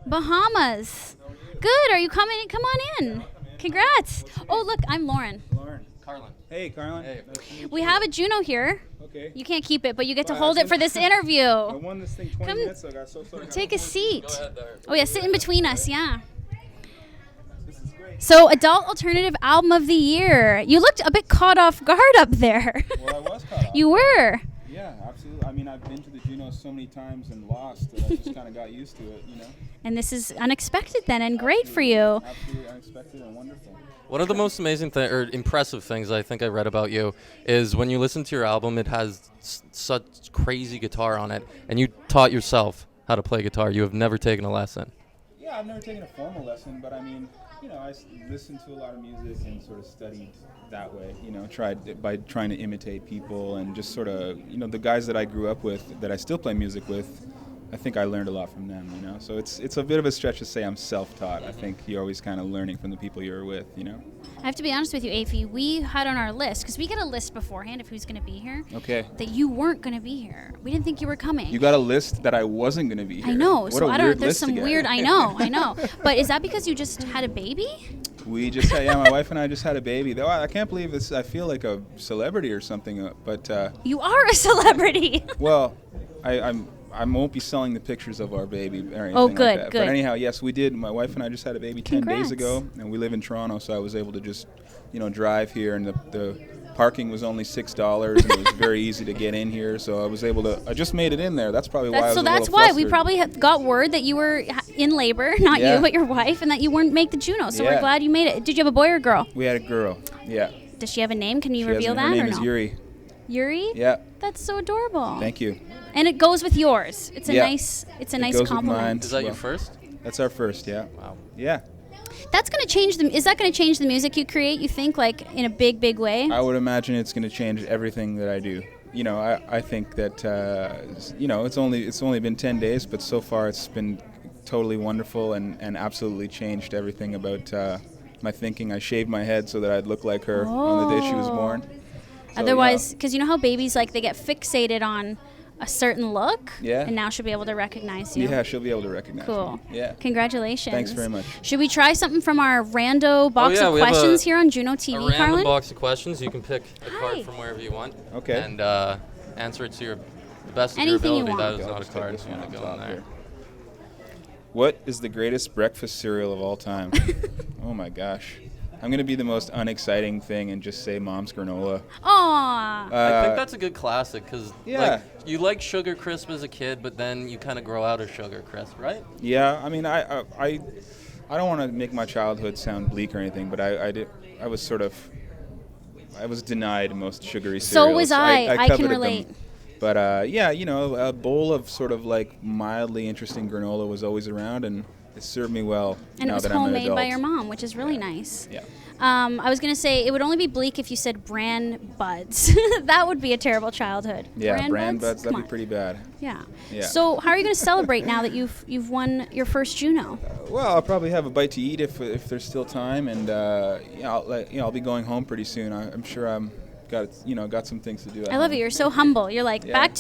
Bahamas. Good. Are you coming? Come on in. Congrats. Oh, look, I'm Lauren. Lauren. Carlin. Hey, Carlin. Hey. Nice We have a JUNO here. Okay. You can't keep it, but you get to hold it for this interview. I won this thing 20 minutes ago. So sorry. Take a seat. Go ahead there. Oh, yeah, sit in between us, yeah. This is great. So, Adult Alternative Album of the Year. You looked a bit caught off guard up there. Well, I was caught off. You were. Yeah, absolutely. I mean, I've been to the JUNO so many times and lost that I just kind of got used to it, you know. And this is unexpected then and great for you. Absolutely unexpected and wonderful. One of the most amazing or impressive things I think I read about you is when you listen to your album, it has such crazy guitar on it, and you taught yourself how to play guitar. You have never taken a lesson. Yeah, I've never taken a formal lesson, but I mean, you know, I listened to a lot of music and sort of studied that way, you know, tried by trying to imitate people and just sort of, you know, the guys that I grew up with, that I still play music with, I think I learned a lot from them, you know. So it's a bit of a stretch to say I'm self-taught. I think you're always kind of learning from the people you're with, you know. I have to be honest with you, Afi. We had on our list, because we get a list beforehand of who's going to be here. Okay. That you weren't going to be here. We didn't think you were coming. You got a list that I wasn't going to be here. I know. What so a I don't. weird There's list some to get. weird. I know. But is that because you just had a baby? We just had, yeah, my wife and I just had a baby. Though I can't believe this. I feel like a celebrity or something. But You are a celebrity. well, I won't be selling the pictures of our baby or anything Oh, good, like that. good. But anyhow, yes, we did. My wife and I just had a baby 10 Congrats. days ago, and we live in Toronto, so I was able to just, you know, drive here, and the parking was only $6, and it was very easy to get in here, so I was able to. I just made it in there. That's probably why I was So a that's little why we flustered. probably got word that you were in labor, not Yeah. you, but your wife, and that you weren't make the JUNO. So we're Yeah. glad you made it. Did you have a boy or a girl? We had a girl. Yeah. Does she have a name? Can you She reveal has, that her name or is no? Yuri. Yuri? Yeah. That's so adorable. Thank you. And it goes with yours. It's a Yeah. nice. It's a It nice goes with compliment. mine. Is that your Well, first? That's our first. Yeah. Wow. Yeah. That's going to change the. Is that going to change the music you create? You think, like, in a big, big way? I would imagine it's going to change everything that I do. You know, I think that you know, it's only been 10 days, but so far it's been totally wonderful and absolutely changed everything about my thinking. I shaved my head so that I'd look like her on the day she was born. So, Otherwise, because you know how babies, like, they get fixated on a certain look? Yeah. And now she'll be able to recognize you. Yeah, she'll be able to recognize Cool. me. Yeah. Congratulations. Thanks very much. Should we try something from our rando box of we have questions here on JUNO A TV, random Carlin? box of questions. You can pick a Hi. card from wherever you want. Okay. And answer it to the best of Anything you your ability. want. That is I'll not a just take card. this You one want to on go in top there. here. What is the greatest breakfast cereal of all time? Oh my gosh. I'm going to be the most unexciting thing and just say Mom's granola. Aw. I think that's a good classic because yeah. like, you like Sugar Crisp as a kid, but then you kind of grow out of Sugar Crisp, right? Yeah, I mean, I don't want to make my childhood sound bleak or anything, but I was denied most sugary cereals. So was I. I can coveted relate. them. But yeah, you know, a bowl of sort of like mildly interesting granola was always around, and it served me well. And now it was that I'm an homemade by adult. your mom, which is really nice. Yeah. I was going to say, it would only be bleak if you said bran buds. That would be a terrible childhood. Yeah, bran buds, Come that'd be on. pretty bad. Yeah. Yeah. So how are you going to celebrate now that you've won your first JUNO? Well, I'll probably have a bite to eat if there's still time, and yeah, I'll be going home pretty soon. I'm sure I'm got some things to do. I love it. You're so humble. You're like, Yeah. back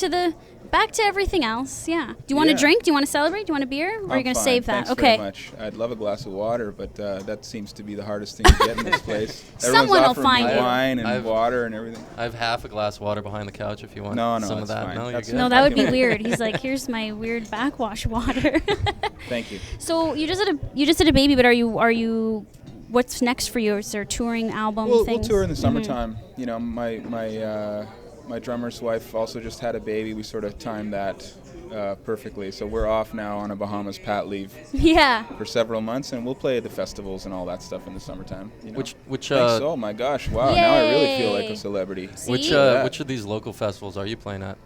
to everything else. Yeah. Do you want a Yeah. drink? Do you want to celebrate? Do you want a beer? Or are you going to save that? Thanks Okay. very much. I'd love a glass of water, but that seems to be the hardest thing to get in this place. Someone will Everyone's offering find me you. wine and I've- water and everything. I have half a glass of water behind the couch if you want No, some of that's that. fine. No, you're That's good. No, that would be Okay. weird. He's like, here's my weird backwash water. Thank you. So you just had a baby, but are you what's next for you? Is there a touring album We'll things? tour in the summertime. You know, my drummer's wife also just had a baby. We sort of timed that perfectly. So we're off now on a Bahamas pat leave Yeah. for several months, and we'll play at the festivals and all that stuff in the summertime. You know? Which Thanks. Oh my gosh! Wow! Now I really feel like Yay. a celebrity. See? which Yeah. which of these local festivals are you playing at?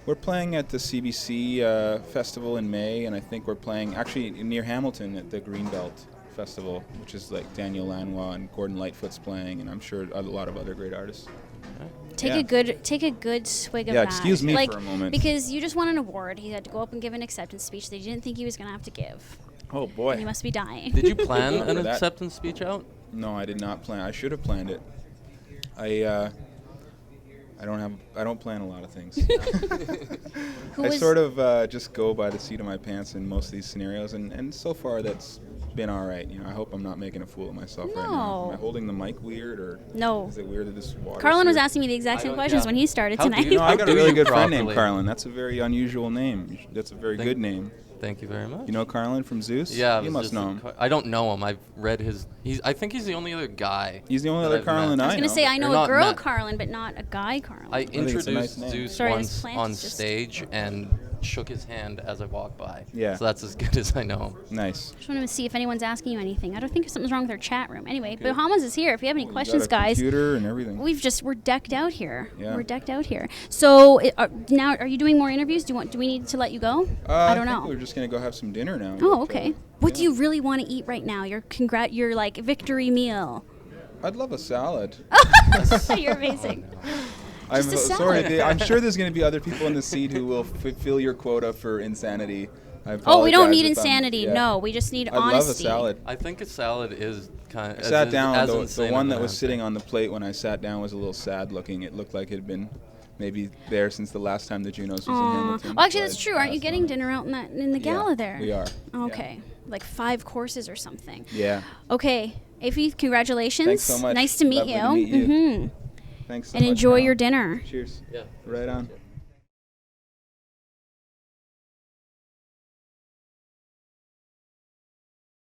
We're playing at the CBC festival in May, and I think we're playing actually near Hamilton at the Greenbelt Festival, which is like Daniel Lanois and Gordon Lightfoot's playing, and I'm sure a lot of other great artists. Take Yeah. a good swig of Yeah, that. excuse me like, for a moment. Because you just won an award. He had to go up and give an acceptance speech that he didn't think he was going to have to give. Oh And he boy! must be dying. Did you plan an Remember that. acceptance speech out? No, I did not plan. I should have planned it. I I don't plan a lot of things. Who I was- sort of just go by the seat of my pants in most of these scenarios, and so far that's been all right. You know, I hope I'm not making a fool of myself right now. No. Am I holding the mic weird, or No. is it weird that this water? Carlin was asking me the exact I same don't- questions yeah. when he started How do tonight. you know I got a do really you good friend named properly? Carlin. That's a very unusual name. That's a very good name. Thank you very much. You know Carlin from Zeus? Yeah, you must know him. I don't know him. I've read his. I think he's the only other guy. He's the only that other I've Carlin met. I was going to say, I know They're a not girl met. Carlin, but not a guy Carlin. I think it's a nice introduced name. Zeus Sorry, this once plant on is just- stage and shook his hand as I walked by. Yeah. So that's as good as I know him. Nice. Just wanted to see if anyone's asking you anything. I don't think something's wrong with our chat room. Anyway, Bahamas is here. If you have any questions, you got a guys, computer and everything. we're decked out here. Yeah. We're decked out here. So now, are you doing more interviews? Do we need to let you go? I don't think know. we're just gonna go have some dinner now. Oh, but, okay. What do you really want to eat right now? Your like victory meal. I'd love a salad. You're amazing. I'm Just a sorry. salad. I'm sure there's going to be other people in the seat who will fill your quota for insanity. Oh, we don't apologize need if I'm- insanity. yeah. No, we just need I'd honesty. love a salad. I think a salad is kind of. I sat down. The insane one of that an was answer. sitting on the plate when I sat down was a little sad looking. It looked like it had been maybe there since the last time the Junos was in Aw. Hamilton. Well, actually, so that's I true. Aren't you passed getting on it. dinner out in the gala Yeah, there? We are. Okay, like 5 courses or something. Yeah. Okay, Afi, congratulations. Thanks so much. Nice to meet Lovely you. to meet you. Mhm. Thanks so And much, enjoy Kyle. your dinner. Cheers. Yeah. Right on.